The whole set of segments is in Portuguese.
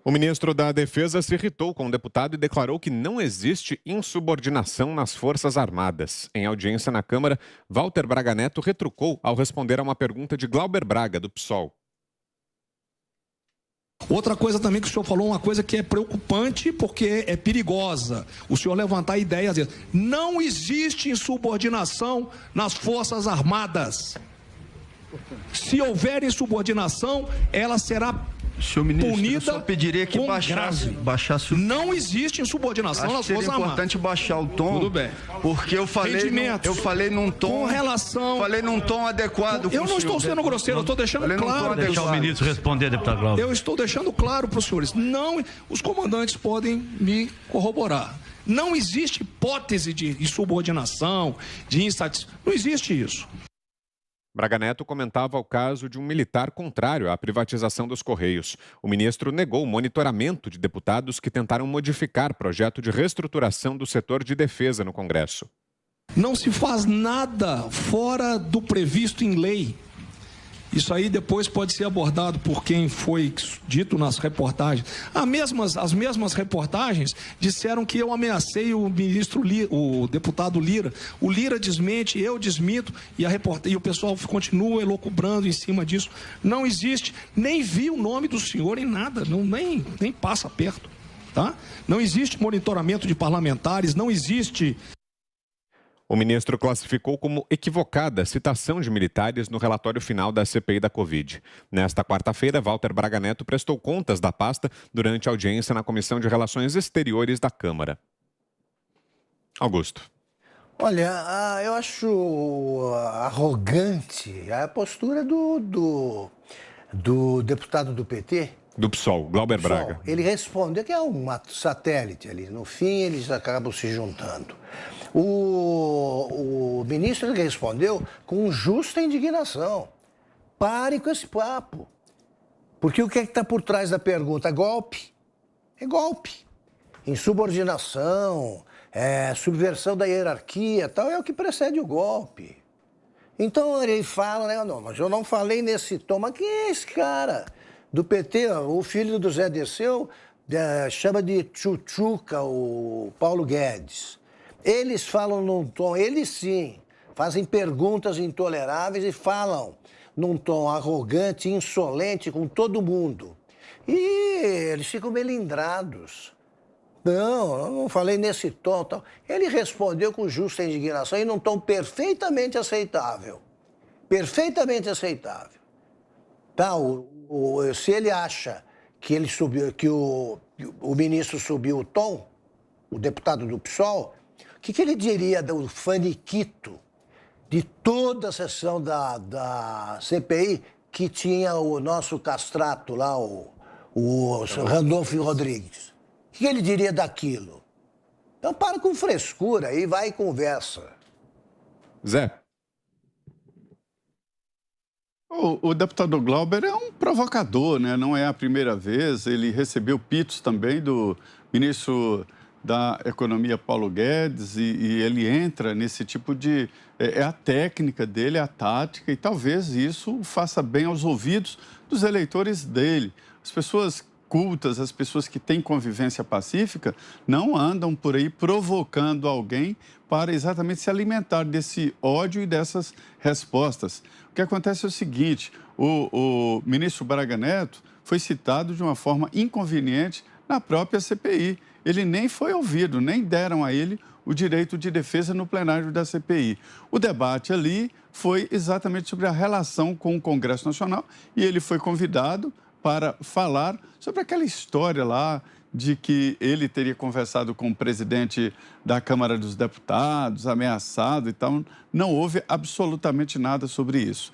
O ministro da Defesa se irritou com o deputado e declarou que não existe insubordinação nas Forças Armadas. Em audiência na Câmara, Walter Braga Neto retrucou ao responder a uma pergunta de Glauber Braga, do PSOL. Outra coisa também que o senhor falou, uma coisa que é preocupante porque é perigosa. O senhor levantar ideias. Não existe insubordinação nas Forças Armadas. Se houver insubordinação, ela será senhor ministro, punida. Eu só pediria que baixasse o... Não existe insubordinação nas Forças Armadas. É importante baixar o tom. Tudo bem. Porque eu falei num tom. Com relação. Falei num tom adequado. Eu não estou sendo grosseiro, eu estou deixando claro. Deixar o ministro responder, deputado Glauber. Eu estou deixando claro para os senhores. Não, os comandantes podem me corroborar. Não existe hipótese de insubordinação, de insatisfação. Não existe isso. Braga Neto comentava o caso de um militar contrário à privatização dos Correios. O ministro negou o monitoramento de deputados que tentaram modificar projeto de reestruturação do setor de defesa no Congresso. Não se faz nada fora do previsto em lei. Isso aí depois pode ser abordado por quem foi dito nas reportagens. As mesmas reportagens disseram que eu ameacei o ministro Lira, o deputado Lira. O Lira desmente, eu desminto e o pessoal continua elucubrando em cima disso. Não existe, nem vi o nome do senhor em nada, nem passa perto. Tá? Não existe monitoramento de parlamentares, não existe... O ministro classificou como equivocada a citação de militares no relatório final da CPI da Covid. Nesta quarta-feira, Walter Braga Neto prestou contas da pasta durante a audiência na Comissão de Relações Exteriores da Câmara. Augusto. Olha, eu acho arrogante a postura do deputado do PT. Do PSOL, Glauber Braga. Ele respondeu que é um satélite ali. No fim, eles acabam se juntando. O ministro respondeu com justa indignação. Pare com esse papo. Porque o que é que está por trás da pergunta? É golpe. É golpe. Insubordinação, subversão da hierarquia, tal, é o que precede o golpe. Então ele fala, né? Não, mas eu não falei nesse tom. Mas quem é esse cara? Do PT, o filho do Zé Dirceu chama de Tchutchuca o Paulo Guedes. Eles falam num tom, eles sim, fazem perguntas intoleráveis e falam num tom arrogante, insolente com todo mundo. E eles ficam melindrados. Não, eu não falei nesse tom. Tal. Ele respondeu com justa indignação e num tom perfeitamente aceitável. Perfeitamente aceitável. Tá, se ele acha que ele subiu, que o ministro subiu o tom, o deputado do PSOL, o que ele diria do faniquito de toda a sessão da CPI que tinha o nosso castrato lá, o Randolfo Rodrigues? O que ele diria daquilo? Então para com frescura e vai e conversa. Zé. O deputado Glauber é um provocador, né? Não é a primeira vez. Ele recebeu pitos também do ministro da Economia, Paulo Guedes, e ele entra nesse tipo de... É a técnica dele, é a tática, e talvez isso faça bem aos ouvidos dos eleitores dele. As pessoas cultas, as pessoas que têm convivência pacífica, não andam por aí provocando alguém para exatamente se alimentar desse ódio e dessas respostas. O que acontece é o seguinte, o ministro Braga Neto foi citado de uma forma inconveniente na própria CPI. Ele nem foi ouvido, nem deram a ele o direito de defesa no plenário da CPI. O debate ali foi exatamente sobre a relação com o Congresso Nacional e ele foi convidado para falar sobre aquela história lá de que ele teria conversado com o presidente da Câmara dos Deputados, ameaçado e tal. Não houve absolutamente nada sobre isso.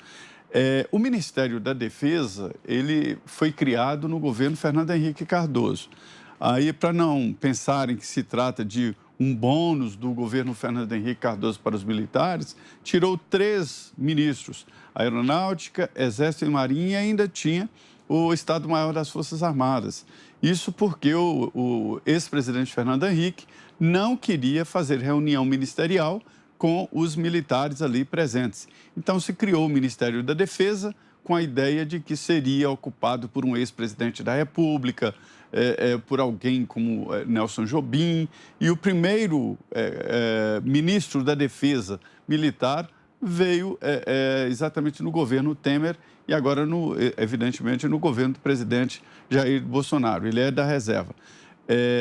O Ministério da Defesa, ele foi criado no governo Fernando Henrique Cardoso. Aí, para não pensarem que se trata de um bônus do governo Fernando Henrique Cardoso para os militares, tirou 3 ministros, Aeronáutica, Exército e Marinha, e ainda tinha o Estado-Maior das Forças Armadas. Isso porque o ex-presidente Fernando Henrique não queria fazer reunião ministerial com os militares ali presentes. Então, se criou o Ministério da Defesa com a ideia de que seria ocupado por um ex-presidente da República, por alguém como Nelson Jobim, e o primeiro ministro da Defesa Militar veio exatamente no governo Temer e agora, evidentemente, no governo do presidente Jair Bolsonaro. Ele é da reserva.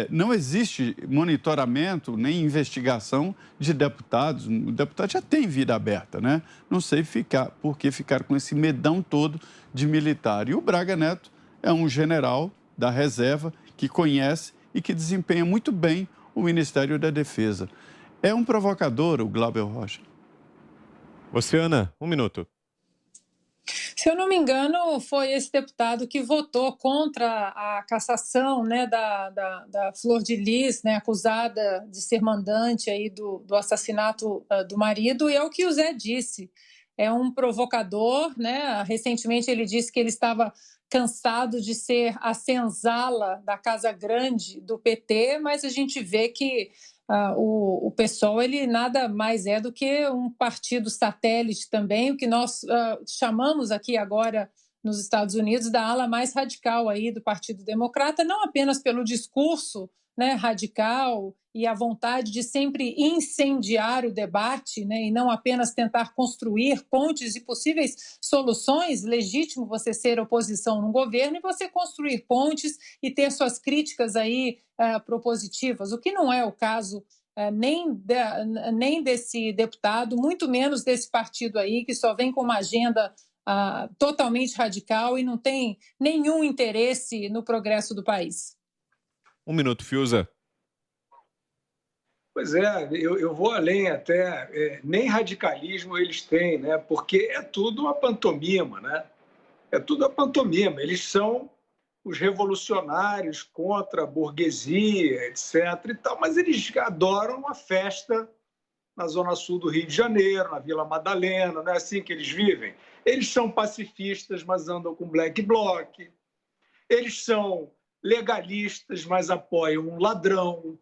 Não existe monitoramento nem investigação de deputados. O deputado já tem vida aberta, né? Não sei por que ficar com esse medão todo de militar. E o Braga Neto é um general da reserva que conhece e que desempenha muito bem o Ministério da Defesa. É um provocador, o Glauber Rocha. Você, Ana, 1 minuto. Se eu não me engano, foi esse deputado que votou contra a cassação, né, da Flor de Lis, né, acusada de ser mandante aí do assassinato do marido, e é o que o Zé disse. É um provocador, né? Recentemente ele disse que ele estava cansado de ser a senzala da Casa Grande do PT, mas a gente vê que o PSOL ele nada mais é do que um partido satélite também, o que nós chamamos aqui agora nos Estados Unidos da ala mais radical aí do Partido Democrata, não apenas pelo discurso, né, radical e a vontade de sempre incendiar o debate, né, e não apenas tentar construir pontes e possíveis soluções. Legítimo você ser oposição no governo e você construir pontes e ter suas críticas aí propositivas, o que não é o caso nem desse deputado, muito menos desse partido aí que só vem com uma agenda totalmente radical e não tem nenhum interesse no progresso do país. 1 minuto, Fiuza. Pois é, eu vou além até, nem radicalismo eles têm, né? Porque é tudo uma pantomima, né? É tudo uma pantomima. Eles são os revolucionários contra a burguesia, etc. e tal, mas eles adoram uma festa na zona sul do Rio de Janeiro, na Vila Madalena, não é assim que eles vivem? Eles são pacifistas, mas andam com black bloc. Eles são legalistas, mas apoiam um ladrão.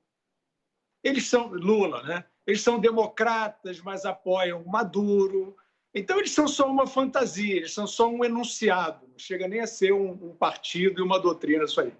Eles são Lula, né? Eles são democratas, mas apoiam Maduro. Então, eles são só uma fantasia, eles são só um enunciado. Não chega nem a ser um partido e uma doutrina, isso aí.